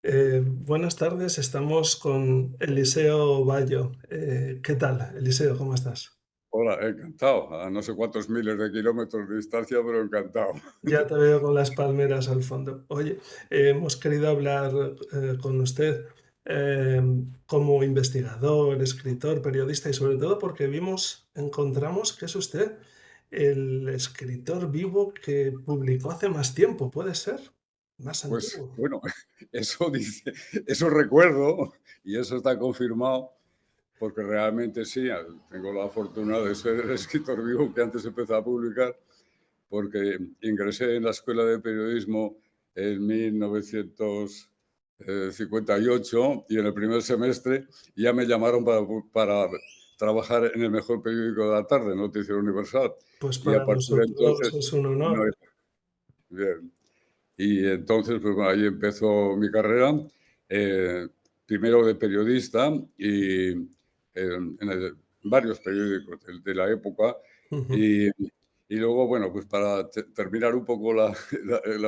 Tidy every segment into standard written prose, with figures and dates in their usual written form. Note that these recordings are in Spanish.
Buenas tardes, estamos con Eliseo Bayo. ¿Qué tal, Eliseo? ¿Cómo estás? Hola, encantado. A no sé cuántos miles de kilómetros de distancia, pero encantado. Ya te veo con las palmeras al fondo. Oye, hemos querido hablar con usted eh, como investigador, escritor, periodista y sobre todo porque encontramos que es usted el escritor vivo que publicó hace más tiempo, ¿puede ser? Más Pues antiguo. bueno, eso dice, eso recuerdo y eso está confirmado porque realmente sí, tengo la fortuna de ser el escritor vivo que antes empezó a publicar porque ingresé en la Escuela de Periodismo en 1958 y en el primer semestre ya me llamaron para trabajar en el mejor periódico de la tarde, Noticiero Universal. Pues Y a para partir de nosotros entonces, es un no, honor. bien. Y entonces, pues bueno, ahí empezó mi carrera, eh, primero de periodista y varios periódicos de la época. Ujú. Y, y luego, bueno, pues para terminar un poco la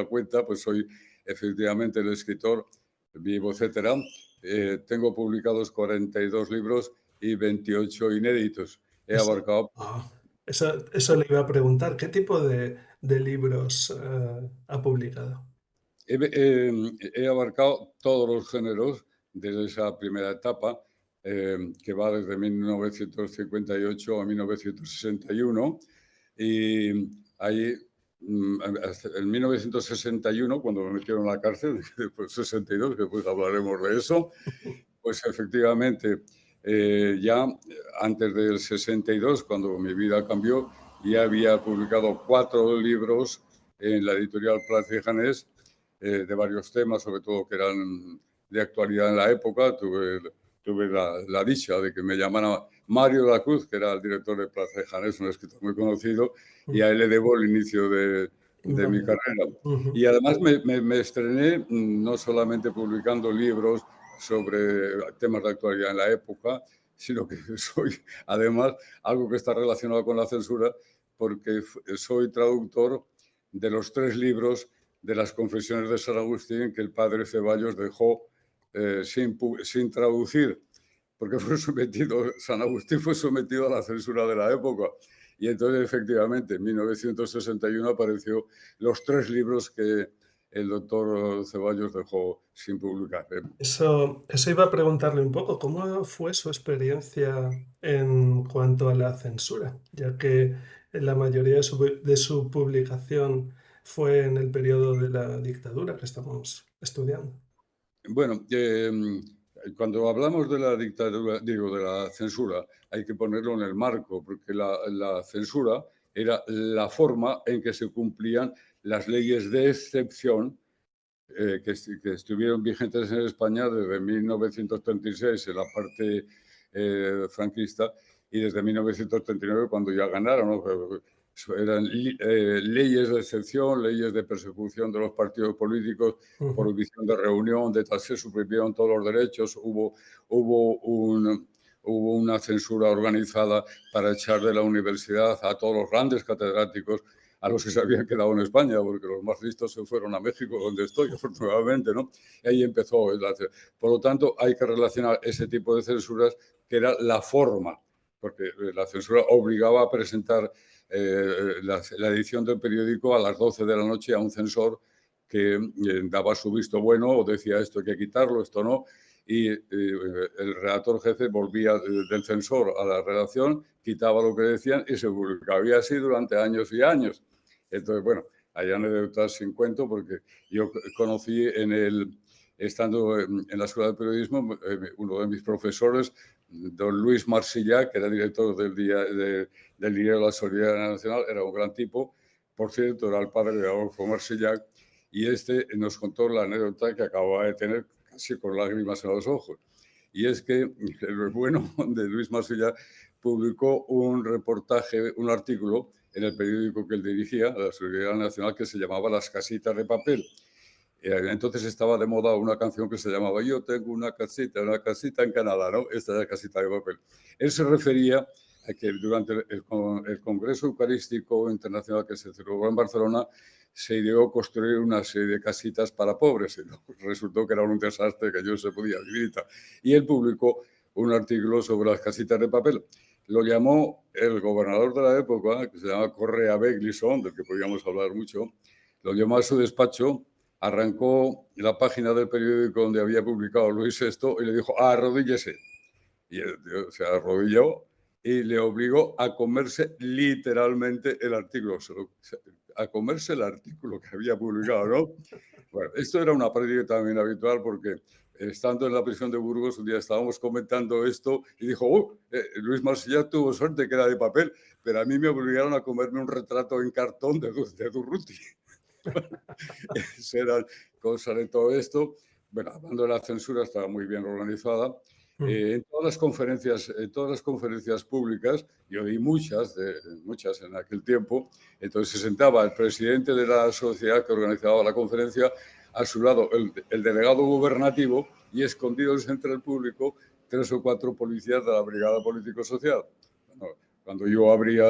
cuenta, pues soy efectivamente el escritor vivo, etcétera. Tengo publicados 42 libros y 28 inéditos. He Eso, abarcado ah, eso le iba a preguntar, ¿qué tipo de libros ha publicado? He abarcado todos los géneros desde esa primera etapa, que va desde 1958 a 1961. Y ahí, en 1961, cuando me metieron en la cárcel, después 62, que después hablaremos de eso, pues efectivamente, ya antes del 62, cuando mi vida cambió, ya había publicado 4 libros en la editorial Plaza y Janés, de varios temas, sobre todo que eran de actualidad en la época. Tuve la dicha de que me llamara Mario La Cruz, que era el director de Plaza y Janés, un escritor muy conocido, y a él le debo el inicio de mi Vale. carrera. Ujú. Y además me estrené no solamente publicando libros sobre temas de actualidad en la época, sino que soy además algo que está relacionado con la censura, porque soy traductor de los 3 libros de las Confesiones de San Agustín que el padre Ceballos dejó sin traducir, porque San Agustín fue sometido a la censura de la época. Y entonces, efectivamente, en 1961 apareció los 3 libros que el doctor Ceballos dejó sin publicar. Eso iba a preguntarle un poco, ¿cómo fue su experiencia en cuanto a la censura? Ya que la mayoría de su publicación fue en el periodo de la dictadura que estamos estudiando. Bueno, cuando hablamos de la dictadura, digo, de la censura, hay que ponerlo en el marco, porque la censura era la forma en que se cumplían las leyes de excepción que estuvieron vigentes en España desde 1936 en la parte franquista y desde 1939 cuando ya ganaron, ¿no? Eran leyes de excepción, leyes de persecución de los partidos políticos, Ujú. prohibición de reunión, de tal, se suprimieron todos los derechos, hubo hubo una censura organizada para echar de la universidad a todos los grandes catedráticos a los que se habían quedado en España, porque los más listos se fueron a México, donde estoy, afortunadamente, ¿no? Y ahí empezó. Por lo tanto, hay que relacionar ese tipo de censuras, que era la forma, porque la censura obligaba a presentar la edición del periódico a las 12 de la noche a un censor que daba su visto bueno o decía esto hay que quitarlo, esto no, y el redactor jefe volvía del censor a la redacción, quitaba lo que decían y se publicaba. Y así durante años y años. Entonces, bueno, hay anécdotas sin cuento porque yo conocí estando en la Escuela de Periodismo, uno de mis profesores, don Luis Marsilla, que era director del Diario de la Solidaridad Nacional, era un gran tipo. Por cierto, era el padre de Adolfo Marsillac, y este nos contó la anécdota que acababa de tener casi con lágrimas en los ojos. Y es que el bueno de Luis Marsilla publicó un reportaje, un artículo en el periódico que él dirigía, la Seguridad Nacional, que se llamaba Las casitas de papel. Entonces estaba de moda una canción que se llamaba Yo tengo una casita en Canadá, ¿no? Esta es la casita de papel. Él se refería que durante el Congreso Eucarístico Internacional que se celebró en Barcelona se ideó construir una serie de casitas para pobres. Y resultó que era un desastre, que yo se podía vivir y tal. Y él publicó un artículo sobre las casitas de papel. Lo llamó el gobernador de la época, que se llama Correa Beglison, del que podíamos hablar mucho, lo llamó a su despacho, arrancó la página del periódico donde había publicado Luis VI y le dijo, arrodíllese. Y el tío se arrodilló y le obligó a comerse literalmente el artículo, a comerse el artículo que había publicado, ¿no? Bueno, esto era una práctica también habitual porque estando en la prisión de Burgos, un día estábamos comentando esto y dijo, Luis Marsilla tuvo suerte que era de papel, pero a mí me obligaron a comerme un retrato en cartón de Durruti. Eran cosas de todo esto. Bueno, hablando de la censura, estaba muy bien organizada. En todas las conferencias públicas, yo di muchas en aquel tiempo, entonces se sentaba el presidente de la sociedad que organizaba la conferencia, a su lado el delegado gubernativo y escondidos entre el público 3 o 4 policías de la Brigada Político-Social. Bueno, cuando yo abría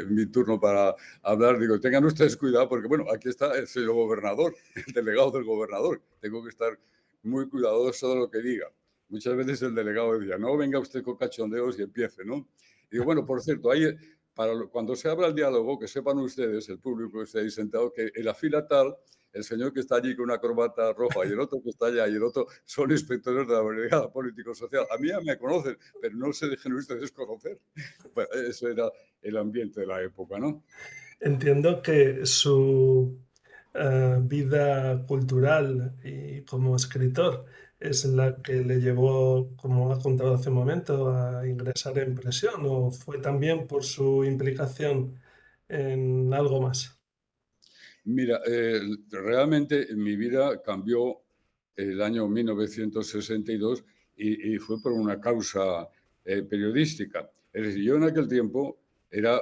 mi turno para hablar, digo, tengan ustedes cuidado porque, bueno, aquí está el señor gobernador, el delegado del gobernador. Tengo que estar muy cuidadoso de lo que diga. Muchas veces el delegado decía, no venga usted con cachondeos y empiece, ¿no? Y digo, bueno, por cierto, cuando se abra el diálogo, que sepan ustedes, el público que esté ahí sentado, que en la fila tal, el señor que está allí con una corbata roja y el otro que está allá y el otro son inspectores de la Brigada Político-Social. A mí ya me conocen, pero no se dejen ustedes conocer. Bueno, eso era el ambiente de la época, ¿no? Entiendo que su vida cultural y como escritor es la que le llevó, como ha contado hace un momento, a ingresar en prisión, o fue también por su implicación en algo más. Mira, realmente mi vida cambió el año 1962 y fue por una causa periodística. Es decir, yo en aquel tiempo era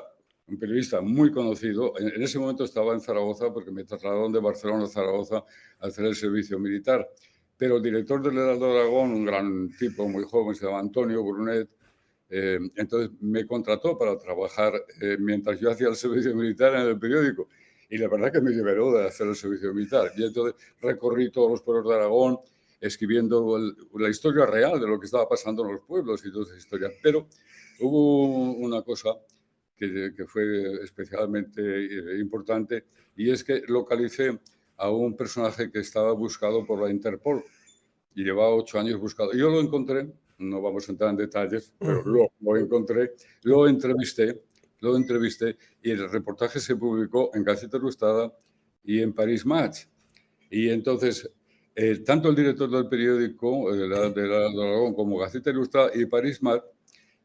un periodista muy conocido. En ese momento estaba en Zaragoza porque me trasladaron de Barcelona a Zaragoza a hacer el servicio militar. Pero el director del Heraldo de Aragón, un gran tipo muy joven, se llama Antonio Brunet, entonces me contrató para trabajar mientras yo hacía el servicio militar en el periódico. Y la verdad que me liberó de hacer el servicio militar. Y entonces recorrí todos los pueblos de Aragón escribiendo la historia real de lo que estaba pasando en los pueblos y toda esa historia. Pero hubo una cosa que fue especialmente importante y es que localicé a un personaje que estaba buscado por la Interpol y llevaba 8 años buscado. Yo lo encontré, no vamos a entrar en detalles, pero Ujú. lo encontré, lo entrevisté y el reportaje se publicó en Gaceta Ilustrada y en Paris Match. Y entonces, tanto el director del periódico de Aragón como Gaceta Ilustrada y Paris Match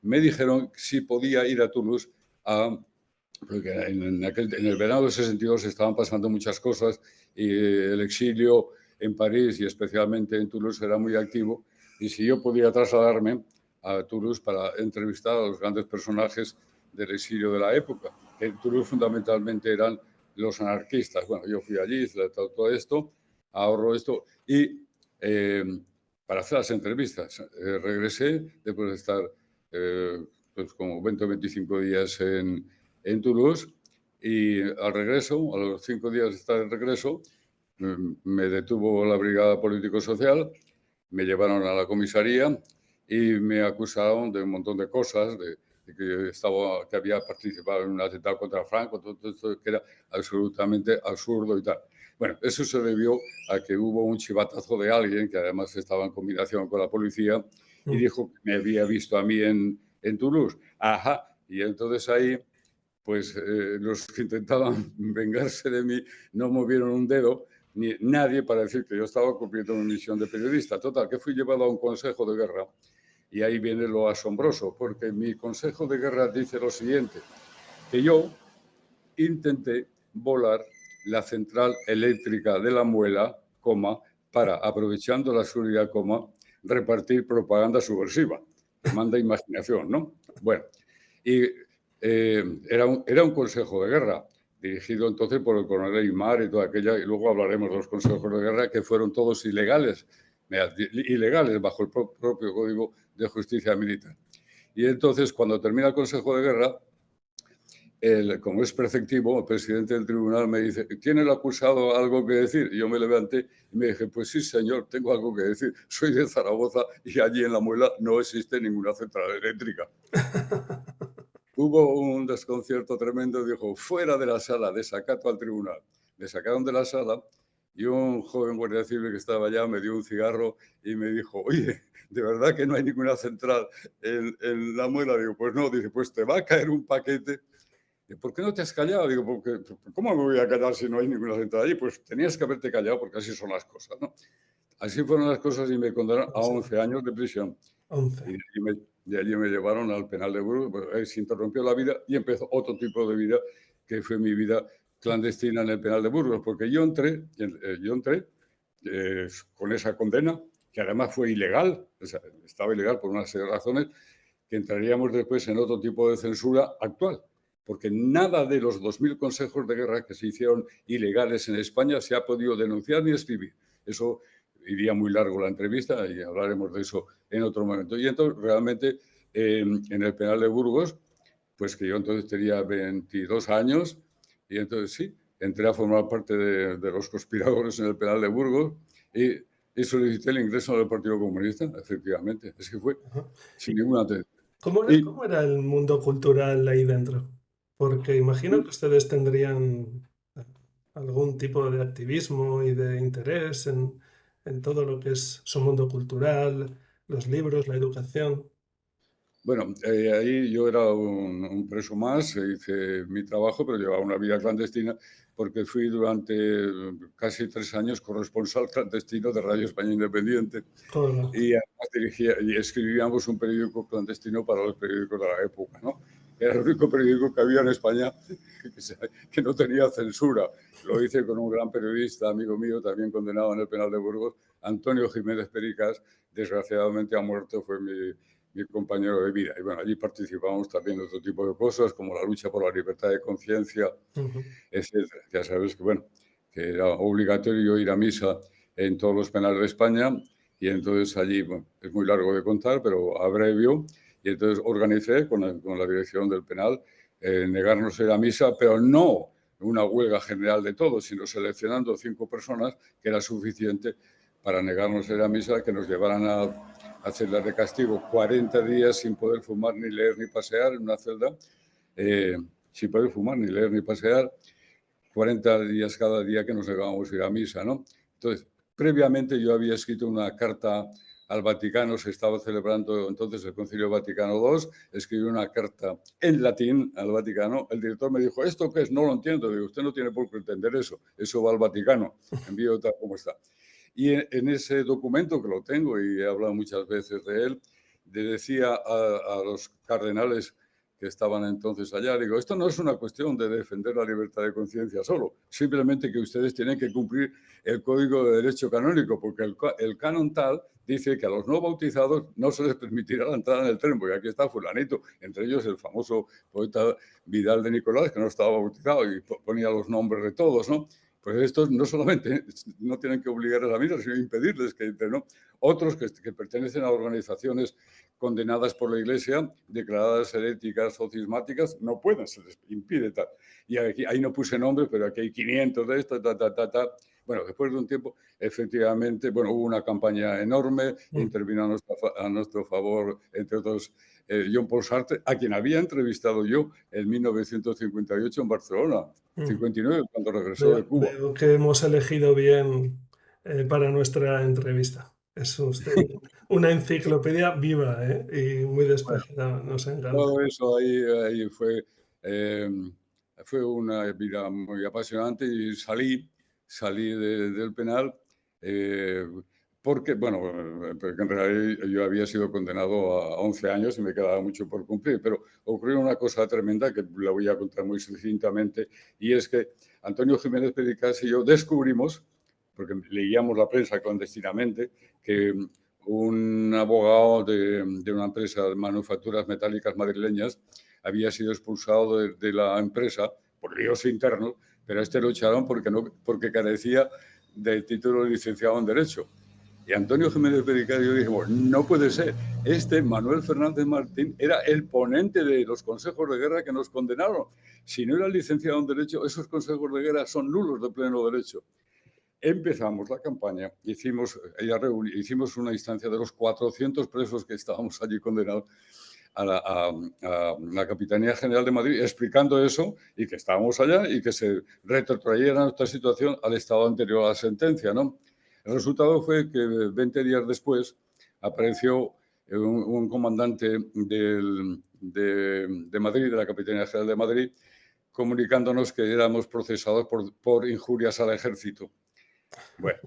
me dijeron si podía ir a Toulouse porque en el verano del 62 estaban pasando muchas cosas y el exilio en París y especialmente en Toulouse era muy activo y si yo podía trasladarme a Toulouse para entrevistar a los grandes personajes del exilio de la época. En Toulouse fundamentalmente eran los anarquistas. Bueno, yo fui allí, hice todo esto, ahorro esto y eh, para hacer las entrevistas. Regresé después de estar pues como 20 o 25 días en Toulouse y al regreso, a los 5 días de estar de regreso, me detuvo la Brigada Político-Social, me llevaron a la comisaría y me acusaron de un montón de cosas, que había participado en un atentado contra Franco, todo esto que era absolutamente absurdo y tal. Bueno, eso se debió a que hubo un chivatazo de alguien que además estaba en combinación con la policía y Mm. dijo que me había visto a mí en Toulouse. Ajá, y entonces ahí pues los que intentaban vengarse de mí no movieron un dedo, ni nadie para decir que yo estaba cumpliendo mi misión de periodista. Total, que fui llevado a un consejo de guerra y ahí viene lo asombroso, porque mi consejo de guerra dice lo siguiente, que yo intenté volar la central eléctrica de la Muela, coma, para, aprovechando la seguridad, coma, repartir propaganda subversiva, que manda imaginación, ¿no? Bueno, y era un consejo de guerra, dirigido entonces por el coronel Aymar y toda aquella, y luego hablaremos de los consejos de guerra que fueron todos ilegales bajo el propio Código de Justicia Militar. Y entonces, cuando termina el Consejo de Guerra, como es preceptivo, el presidente del tribunal me dice, ¿tiene el acusado algo que decir? Y yo me levanté y me dije, pues sí, señor, tengo algo que decir. Soy de Zaragoza y allí en La Muela no existe ninguna central eléctrica. Hubo un desconcierto tremendo, dijo, fuera de la sala, desacato al tribunal. Le sacaron de la sala y un joven guardia civil que estaba allá me dio un cigarro y me dijo, oye, ¿de verdad que no hay ninguna central en La Muela? Digo, pues no. Dice, pues te va a caer un paquete. ¿Por qué no te has callado? Digo, porque, ¿cómo me voy a callar si no hay ninguna central allí? Pues tenías que haberte callado porque así son las cosas, ¿no? Así fueron las cosas y me condenaron a 11 años de prisión. 11. Y de allí me llevaron al penal de Burgos, pues ahí se interrumpió la vida y empezó otro tipo de vida, que fue mi vida clandestina en el penal de Burgos, porque yo entré con esa condena, que además fue ilegal, o sea, estaba ilegal por una serie de razones, que entraríamos después en otro tipo de censura actual, porque nada de los 2000 consejos de guerra que se hicieron ilegales en España se ha podido denunciar ni escribir. Eso iría muy largo la entrevista y hablaremos de eso en otro momento. Y entonces, realmente, en el penal de Burgos, pues que yo entonces tenía 22 años, y entonces sí, entré a formar parte de los conspiradores en el penal de Burgos y solicité el ingreso del Partido Comunista, efectivamente. Es que fue Ajá. sin ¿Y ninguna atención. Y cómo era el mundo cultural ahí dentro? Porque imagino que ustedes tendrían algún tipo de activismo y de interés en todo lo que es su mundo cultural, los libros, la educación. bueno, ahí yo era un preso más, hice mi trabajo, pero llevaba una vida clandestina porque fui durante casi 3 años corresponsal clandestino de Radio España Independiente Joder, y además dirigía y escribíamos un periódico clandestino para los periódicos de la época, ¿no? Era el único periódico que había en España que no tenía censura. Lo hice con un gran periodista, amigo mío, también condenado en el penal de Burgos, Antonio Jiménez Pericas. Desgraciadamente ha muerto, fue mi compañero de vida. Y bueno, allí participamos también de otro tipo de cosas, como la lucha por la libertad de conciencia, ujú. etcétera. Ya sabes que, bueno, que era obligatorio ir a misa en todos los penales de España, y entonces allí, bueno, es muy largo de contar, pero abrevio, y entonces organicé con la dirección del penal negarnos a ir a misa, pero no una huelga general de todos, sino seleccionando 5 personas, que era suficiente para negarnos a ir a misa, que nos llevaran a hacerla de castigo 40 días sin poder fumar, ni leer, ni pasear en una celda, eh, sin poder fumar, ni leer, ni pasear, 40 días cada día que nos negábamos a ir a misa, ¿no? Entonces, previamente yo había escrito una carta al Vaticano, se estaba celebrando entonces el Concilio Vaticano II, escribí una carta en latín al Vaticano, el director me dijo, ¿esto qué es? No lo entiendo, digo, usted no tiene por qué entender eso va al Vaticano, envío tal como está. Y en ese documento, que lo tengo y he hablado muchas veces de él, le decía a los cardenales que estaban entonces allá, digo, esto no es una cuestión de defender la libertad de conciencia solo, simplemente que ustedes tienen que cumplir el Código de Derecho Canónico, porque el canon tal dice que a los no bautizados no se les permitirá la entrada en el tren, porque aquí está fulanito, entre ellos el famoso poeta Vidal de Nicolás, que no estaba bautizado y ponía los nombres de todos, ¿no? Pues estos no solamente no tienen que obligar a la misa, sino impedirles que entren, ¿no? Otros que pertenecen a organizaciones condenadas por la Iglesia, declaradas heréticas o cismáticas, no pueden, se les impide tal. Y aquí, ahí no puse nombres, pero aquí hay 500 de estas, ta, ta, ta, ta. Bueno, después de un tiempo, efectivamente, bueno, hubo una campaña enorme, Mm, intervino a nuestro favor, entre otros, John Paul Sartre, a quien había entrevistado yo en 1958 en Barcelona, mm. 59, cuando regresó de Veo, Cuba. veo que hemos elegido bien para nuestra entrevista. Es usted una enciclopedia viva, y muy Bueno, despejada. Nos encanta. todo eso ahí eh, fue una vida muy apasionante y salí del penal eh, porque, bueno, porque en realidad yo había sido condenado a 11 años y me quedaba mucho por cumplir, pero ocurrió una cosa tremenda que la voy a contar muy sucintamente, y es que Antonio Jiménez Pericas y yo descubrimos, porque leíamos la prensa clandestinamente, que un abogado de una empresa de manufacturas metálicas madrileñas había sido expulsado de la empresa por líos internos, pero a este lo echaron porque carecía del título de licenciado en Derecho. Y Antonio Jiménez Pericario dijo, no puede ser, Manuel Fernández Martín era el ponente de los consejos de guerra que nos condenaron. Si no era licenciado en Derecho, esos consejos de guerra son nulos de pleno derecho. Empezamos la campaña, hicimos una instancia de los 400 presos que estábamos allí condenados a la Capitanía General de Madrid explicando eso y que estábamos allá y que se retrotrayera nuestra situación al estado anterior a la sentencia, ¿no? El resultado fue que 20 días después apareció un comandante de Madrid, de la Capitanía General de Madrid, comunicándonos que éramos procesados por injurias al ejército. Bueno,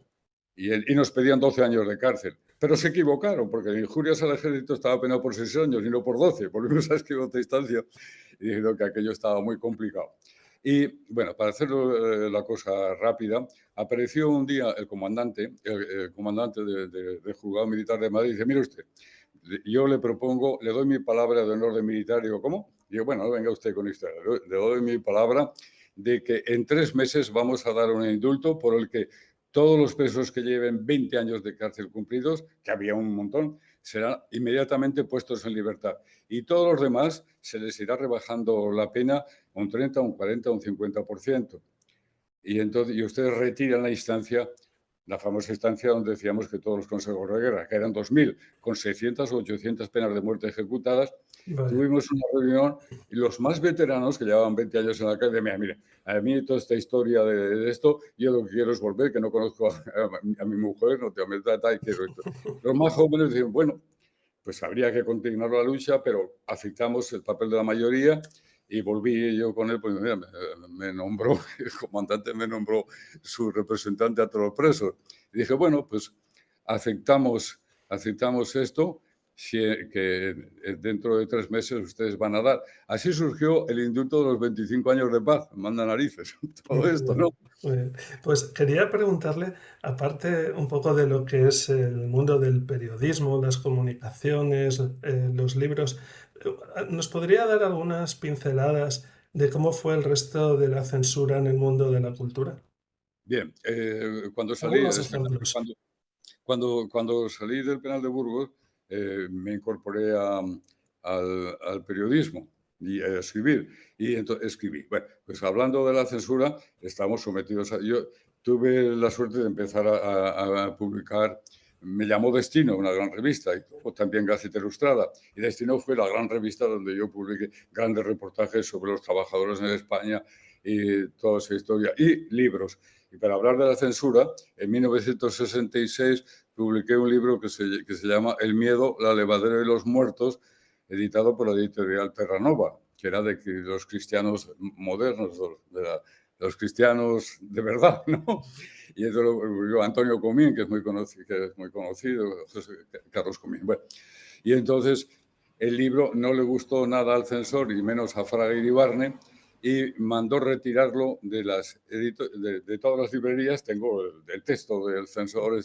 y nos pedían 12 años de cárcel. Pero se equivocaron, porque en injurias al ejército estaba penado por 6 años y no por 12. Volvimos a escribir otra instancia y dijeron que aquello estaba muy complicado. Y bueno, para hacer la cosa rápida, apareció un día el comandante del juzgado militar de Madrid y dice, mire usted, yo le propongo, le doy mi palabra de honor de militar. Y digo, ¿cómo? Y digo, bueno, no venga usted con esto. Le doy mi palabra de que en 3 meses vamos a dar un indulto por el que todos los presos que lleven 20 años de cárcel cumplidos, que había un montón, serán inmediatamente puestos en libertad. Y todos los demás se les irá rebajando la pena un 30, un 40, un 50%. Y ustedes retiran la instancia, la famosa instancia donde decíamos que todos los consejos de guerra, que eran 2.000, con 600 o 800 penas de muerte ejecutadas, Vale. tuvimos una reunión y los más veteranos, que llevaban 20 años en la calle, mire, a mí toda esta historia de esto, yo lo que quiero es volver, que no conozco a mi mujer, no te trata y quiero esto. Los más jóvenes dicen, bueno, pues habría que continuar la lucha, pero aceptamos el papel de la mayoría y volví yo con él, pues mira, me nombró, el comandante me nombró su representante a todos los presos. Y dije, bueno, pues aceptamos esto, que dentro de 3 meses ustedes van a dar. Así surgió el indulto de los 25 años de paz, manda narices, todo esto, ¿no? Muy bien. Pues quería preguntarle, aparte un poco de lo que es el mundo del periodismo, las comunicaciones, los libros, ¿nos podría dar algunas pinceladas de cómo fue el resto de la censura en el mundo de la cultura? Bien, cuando salí, Algunos es verdad que ejemplos. cuando salí del penal de Burgos, me incorporé al periodismo y a escribir. Y entonces escribí. Bueno, pues hablando de la censura, estamos sometidos a... Yo tuve la suerte de empezar a publicar, me llamó Destino, una gran revista, y luego también Gaceta Ilustrada. Y Destino fue la gran revista donde yo publiqué grandes reportajes sobre los trabajadores en España y toda esa historia, y libros. Y para hablar de la censura, en 1966 publiqué un libro que se llama El miedo, la levadura y los muertos, editado por la editorial Terranova, que era de los cristianos modernos, de los cristianos de verdad, ¿no? Y eso lo publicó Antonio Comín, que es muy conocido, José Carlos Comín. Bueno, y entonces el libro no le gustó nada al censor, y menos a Fraga Iribarne, y mandó retirarlo de todas las librerías. Tengo el texto del censor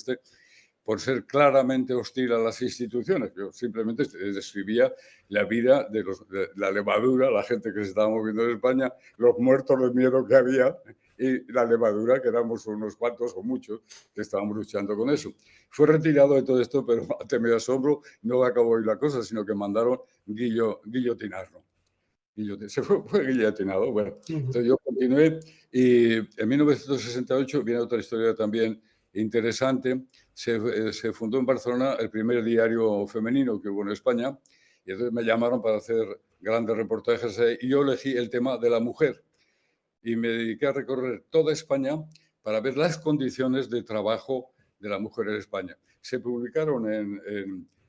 por ser claramente hostil a las instituciones. Yo simplemente describía la vida de la levadura, la gente que se estaba moviendo en España, los muertos de miedo que había y la levadura, que éramos unos cuantos o muchos que estábamos luchando con eso. Fue retirado de todo esto, pero ante mi asombro no acabó ahí la cosa, sino que mandaron guillotinarlo. Fue guillotinado. Bueno, Ujú. entonces yo continué y en 1968 viene otra historia también interesante. Se fundó en Barcelona el primer diario femenino que hubo en España, y entonces me llamaron para hacer grandes reportajes y yo elegí el tema de la mujer y me dediqué a recorrer toda España para ver las condiciones de trabajo de la mujer en España. Se publicaron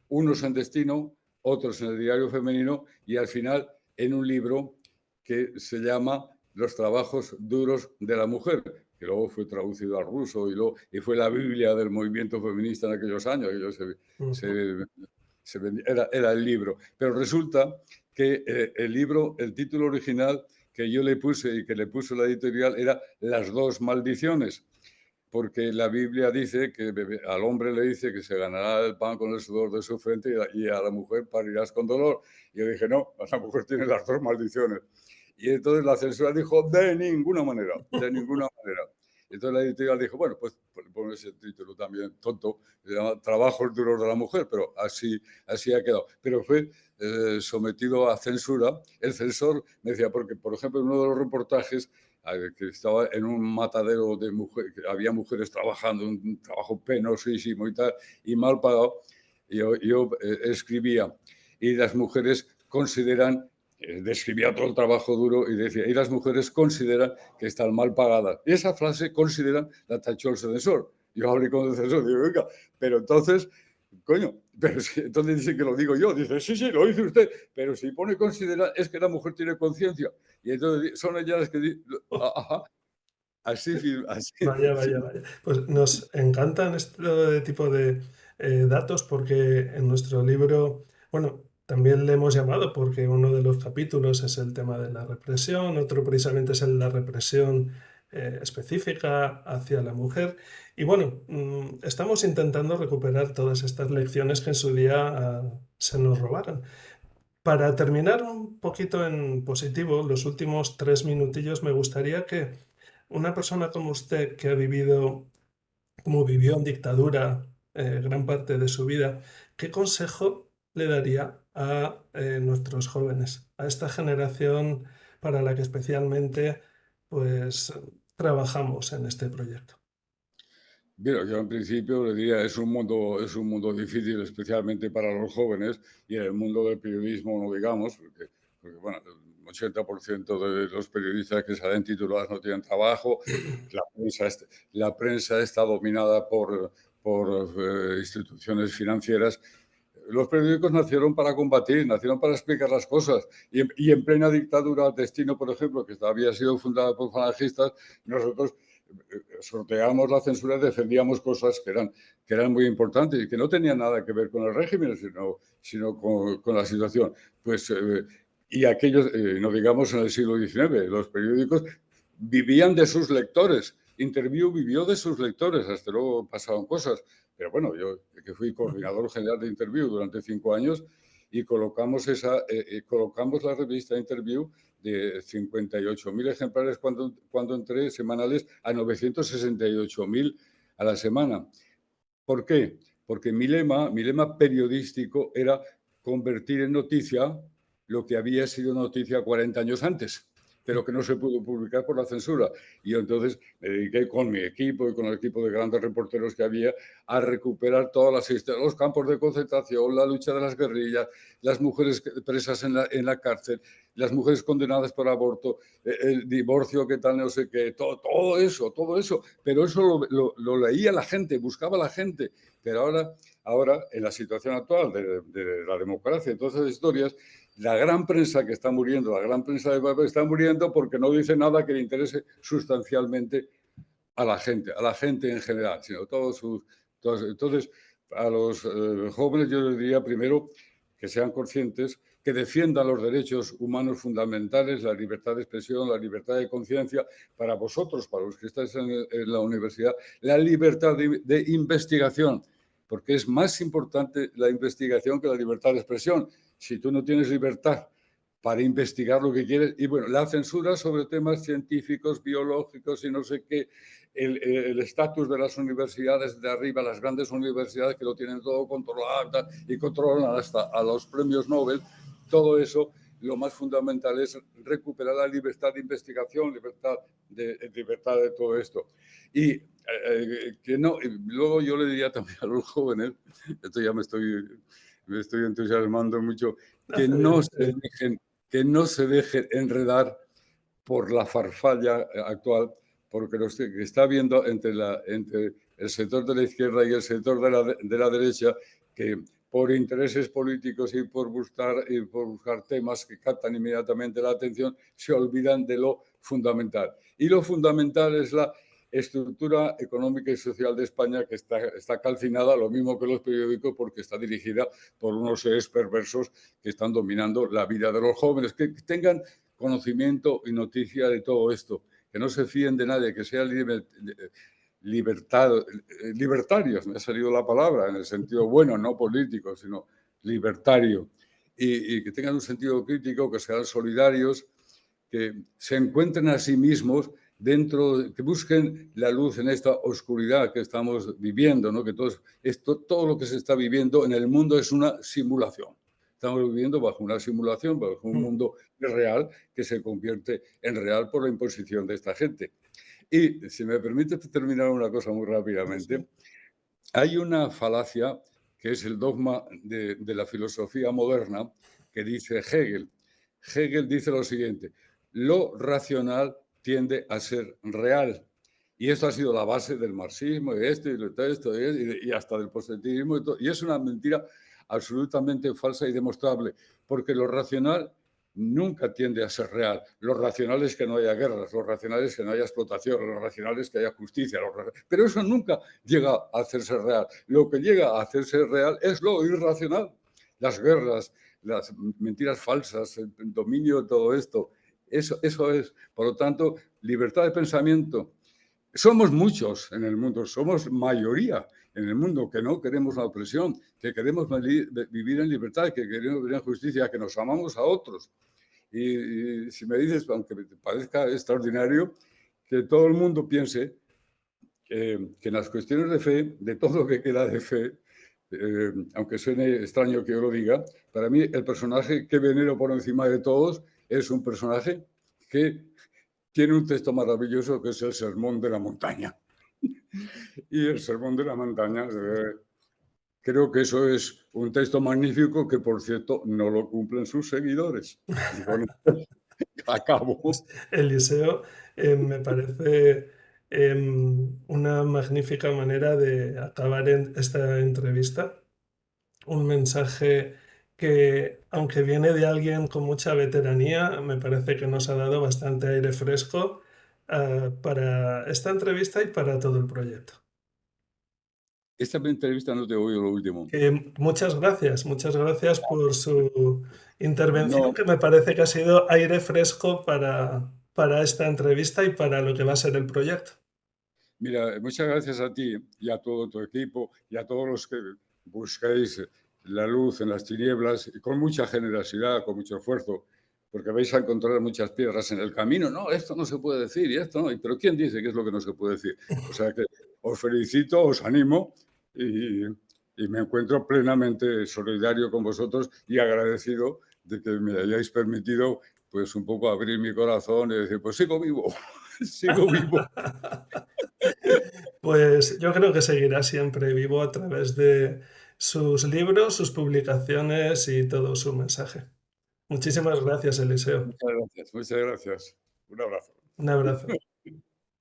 unos en Destino, otros en el Diario Femenino y al final en un libro que se llama Los trabajos duros de la mujer, que luego fue traducido al ruso y fue la Biblia del movimiento feminista en aquellos años. Ujú. Era el libro. Pero resulta que el libro, el título original que yo le puse y que le puso la editorial era Las dos maldiciones, porque la Biblia dice que al hombre le dice que se ganará el pan con el sudor de su frente y a la mujer parirás con dolor. Y yo dije, no, la mujer tiene las dos maldiciones. Y entonces la censura dijo, de ninguna manera, de ninguna manera. Entonces la editorial dijo, bueno, pues pon ese título también tonto, se llama Trabajos duros de la mujer, pero así ha quedado. Pero fue sometido a censura. El censor me decía, porque por ejemplo en uno de los reportajes que estaba en un matadero de mujeres, había mujeres trabajando, un trabajo penosísimo y tal, y mal pagado, yo escribía, y las mujeres consideran, describía todo el trabajo duro y decía, y las mujeres consideran que están mal pagadas. Y esa frase, consideran, la tachó el censor. Yo hablé con el censor y digo, venga, pero entonces, coño, pero si, entonces dice que lo digo yo. Dice, sí, lo dice usted, pero si pone considerar, es que la mujer tiene conciencia. Y entonces son ellas las que dicen, ajá, así, así. Vaya, vaya, vaya. Pues nos encantan este tipo de datos porque en nuestro libro, bueno, también le hemos llamado porque uno de los capítulos es el tema de la represión, otro precisamente es la represión específica hacia la mujer. Y bueno, estamos intentando recuperar todas estas lecciones que en su día se nos robaron. Para terminar un poquito en positivo, los últimos 3 minutillos me gustaría que una persona como usted que ha vivido, como vivió en dictadura gran parte de su vida, ¿qué consejo le daría a nuestros jóvenes, a esta generación para la que especialmente pues trabajamos en este proyecto? Mira, yo en principio le diría, es un mundo difícil, especialmente para los jóvenes, y en el mundo del periodismo no digamos, porque bueno, el 80% de los periodistas que salen titulados no tienen trabajo, la prensa, la prensa está dominada por instituciones financieras. Los periódicos nacieron para combatir, nacieron para explicar las cosas. Y en plena dictadura, Destino, por ejemplo, que había sido fundada por falangistas, nosotros sorteamos la censura y defendíamos cosas que eran muy importantes y que no tenían nada que ver con el régimen, sino con la situación. Pues, y aquellos, no digamos en el siglo XIX, los periódicos vivían de sus lectores. Interview vivió de sus lectores, hasta luego pasaron cosas. Pero bueno, yo que fui coordinador general de Interview durante 5 años y colocamos la revista Interview de 58.000 ejemplares cuando entré semanales a 968.000 a la semana. ¿Por qué? Porque mi lema periodístico era convertir en noticia lo que había sido noticia 40 años antes, pero que no se pudo publicar por la censura. Y entonces me dediqué con mi equipo y con el equipo de grandes reporteros que había a recuperar todas las historias, los campos de concentración, la lucha de las guerrillas, las mujeres presas en la cárcel, las mujeres condenadas por aborto, el divorcio, qué tal, no sé qué, todo eso. Pero eso lo leía la gente, buscaba la gente. Pero ahora en la situación actual de la democracia y todas esas historias, la gran prensa que está muriendo, la gran prensa de papel está muriendo porque no dice nada que le interese sustancialmente a la gente en general, sino entonces, a los jóvenes yo les diría primero que sean conscientes, que defiendan los derechos humanos fundamentales, la libertad de expresión, la libertad de conciencia, para vosotros, para los que estáis en la universidad, la libertad de investigación, porque es más importante la investigación que la libertad de expresión. Si tú no tienes libertad para investigar lo que quieres, y bueno, la censura sobre temas científicos, biológicos y no sé qué, el estatus de las universidades de arriba, las grandes universidades que lo tienen todo controlado y controlan hasta a los premios Nobel, todo eso, lo más fundamental es recuperar la libertad de investigación, libertad de todo esto. Y que no, y luego yo le diría también a los jóvenes, esto ya me estoy entusiasmando mucho, que Hace bien, no hace se bien. dejen, que no se dejen enredar por la farfalla actual, porque lo que está habiendo entre el sector de la izquierda y el sector de la derecha, que por intereses políticos y por buscar temas que captan inmediatamente la atención, se olvidan de lo fundamental. Y lo fundamental es la estructura económica y social de España, que está calcinada, lo mismo que los periódicos, porque está dirigida por unos seres perversos que están dominando la vida de los jóvenes, que tengan conocimiento y noticia de todo esto, que no se fíen de nadie, que sean libertarios, me ha salido la palabra, en el sentido bueno, no político, sino libertario, y que tengan un sentido crítico, que sean solidarios, que se encuentren a sí mismos que busquen la luz en esta oscuridad que estamos viviendo, ¿no? Que todo lo que se está viviendo en el mundo es una simulación. Estamos viviendo bajo una simulación, bajo un Mm, mundo irreal que se convierte en real por la imposición de esta gente. Y si me permite terminar una cosa muy sí, sí. rápidamente, hay una falacia que es el dogma de la filosofía moderna que dice Hegel. Hegel dice lo siguiente: lo racional tiende a ser real. Y esto ha sido la base del marxismo, y esto, y todo esto, y hasta del positivismo. Y es una mentira absolutamente falsa y demostrable, porque lo racional nunca tiende a ser real. Lo racional es que no haya guerras, lo racional es que no haya explotación, lo racional es que haya justicia. Pero eso nunca llega a hacerse real. Lo que llega a hacerse real es lo irracional. Las guerras, las mentiras falsas, el dominio de todo esto. Eso es, por lo tanto, libertad de pensamiento. Somos muchos en el mundo, somos mayoría en el mundo que no queremos la opresión, que queremos vivir en libertad, que queremos vivir en justicia, que nos amamos a otros. Y si me dices, aunque me parezca extraordinario, que todo el mundo piense que en las cuestiones de fe, de todo lo que queda de fe, aunque suene extraño que yo lo diga, para mí el personaje que venero por encima de todos es un personaje que tiene un texto maravilloso que es el Sermón de la Montaña. Y el Sermón de la Montaña, creo que eso es un texto magnífico que, por cierto, no lo cumplen sus seguidores. Y con esto Pues, acabo. Eliseo, me parece una magnífica manera de acabar esta entrevista. Un mensaje que, aunque viene de alguien con mucha veteranía, me parece que nos ha dado bastante aire fresco, para esta entrevista y para todo el proyecto. Esta entrevista no te oído lo último. Muchas gracias por su intervención, No, que me parece que ha sido aire fresco para esta entrevista y para lo que va a ser el proyecto. mira, muchas gracias a ti y a todo tu equipo y a todos los que buscáis la luz en las tinieblas y con mucha generosidad, con mucho esfuerzo, porque vais a encontrar muchas piedras en el camino. No, esto no se puede decir y esto no. Pero ¿quién dice qué es lo que no se puede decir? O sea que os felicito, os animo y, y me encuentro plenamente solidario con vosotros y agradecido de que me hayáis permitido pues un poco abrir mi corazón y decir, pues sigo vivo, sigo vivo. Pues yo creo que seguirá siempre vivo a través de sus libros, sus publicaciones y todo su mensaje. Muchísimas gracias, Eliseo. Muchas gracias, muchas gracias. Un abrazo. Un abrazo.